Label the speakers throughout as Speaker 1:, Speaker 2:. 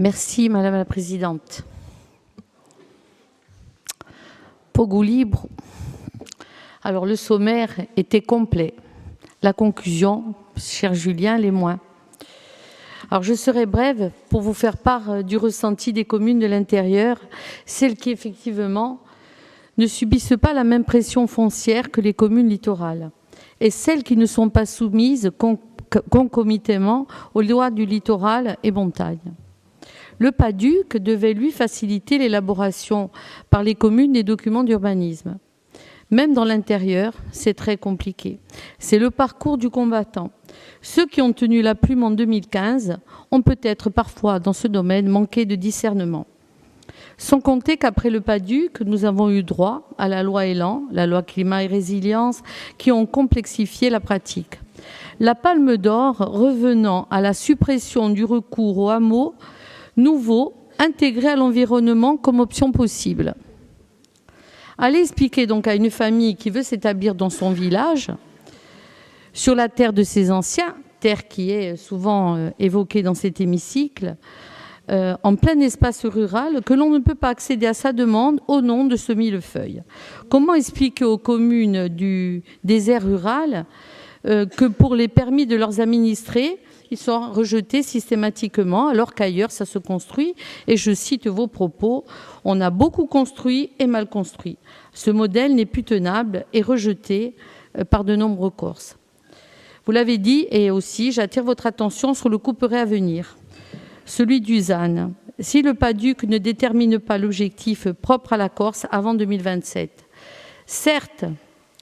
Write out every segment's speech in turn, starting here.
Speaker 1: Merci Madame la Présidente. Pogou libre. Alors le sommaire était complet. La conclusion, cher Julien, les moins. Alors je serai brève pour vous faire part du ressenti des communes de l'intérieur, celles qui effectivement ne subissent pas la même pression foncière que les communes littorales et celles qui ne sont pas soumises concomitamment aux lois du littoral et montagne. Le PADUC devait lui faciliter l'élaboration par les communes des documents d'urbanisme. Même dans l'intérieur, c'est très compliqué. C'est le parcours du combattant. Ceux qui ont tenu la plume en 2015 ont peut-être parfois, dans ce domaine, manqué de discernement. Sans compter qu'après le PADUC, nous avons eu droit à la loi Elan, la loi Climat et Résilience, qui ont complexifié la pratique. La palme d'or revenant à la suppression du recours au hameau nouveau intégré à l'environnement comme option possible. Allez expliquer donc à une famille qui veut s'établir dans son village, sur la terre de ses anciens, terre qui est souvent évoquée dans cet hémicycle, en plein espace rural, que l'on ne peut pas accéder à sa demande au nom de ce millefeuille. Comment expliquer aux communes du désert rural que pour les permis de leurs administrés, ils sont rejetés systématiquement, alors qu'ailleurs, ça se construit. Et je cite vos propos, on a beaucoup construit et mal construit. Ce modèle n'est plus tenable et rejeté par de nombreux Corses. Vous l'avez dit, et aussi, j'attire votre attention sur le couperet à venir, celui du ZAN. Si le PADUC ne détermine pas l'objectif propre à la Corse avant 2027, certes,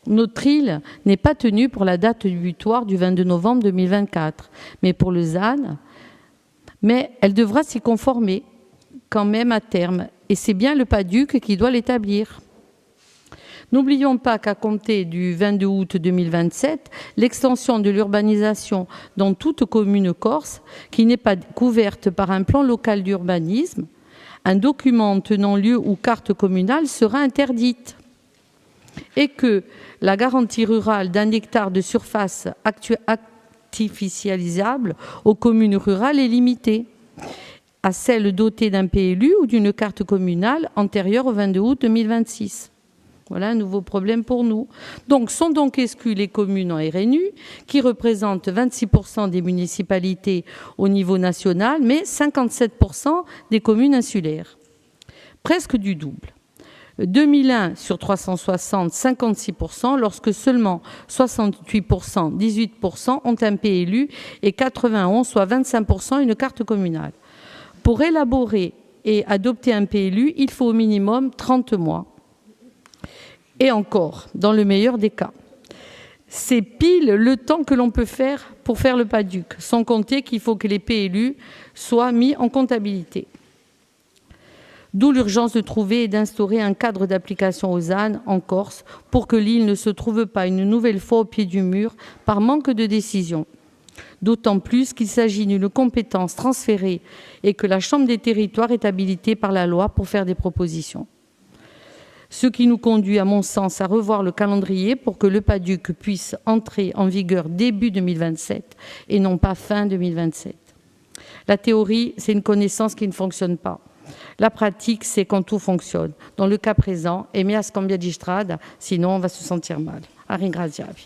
Speaker 1: notre île n'est pas tenue pour la date butoir du 22 novembre 2024, mais pour le ZAN, mais elle devra s'y conformer quand même à terme. Et c'est bien le PADUC qui doit l'établir. N'oublions pas qu'à compter du 22 août 2027, l'extension de l'urbanisation dans toute commune corse qui n'est pas couverte par un plan local d'urbanisme, un document tenant lieu ou carte communale sera interdite. Et que la garantie rurale d'un hectare de surface artificialisable aux communes rurales est limitée à celle dotée d'un PLU ou d'une carte communale antérieure au 22 août 2026. Voilà un nouveau problème pour nous. Donc, sont donc exclues les communes en RNU, qui représentent 26% des municipalités au niveau national, mais 57% des communes insulaires. Presque du double. 2001 sur 360, 56%, lorsque seulement 68%, 18% ont un PLU et 91, soit 25%, une carte communale. Pour élaborer et adopter un PLU, il faut au minimum 30 mois. Et encore, dans le meilleur des cas. C'est pile le temps que l'on peut faire pour faire le PADUC, sans compter qu'il faut que les PLU soient mis en comptabilité. D'où l'urgence de trouver et d'instaurer un cadre d'application aux ZAN en Corse pour que l'île ne se trouve pas une nouvelle fois au pied du mur par manque de décision. D'autant plus qu'il s'agit d'une compétence transférée et que la Chambre des territoires est habilitée par la loi pour faire des propositions. Ce qui nous conduit, à mon sens, à revoir le calendrier pour que le PADUC puisse entrer en vigueur début 2027 et non pas fin 2027. La théorie, c'est une connaissance qui ne fonctionne pas. La pratique, c'est quand tout fonctionne. Dans le cas présent, e mi scambia di strada, sinon on va se sentir mal. A ringraziarvi.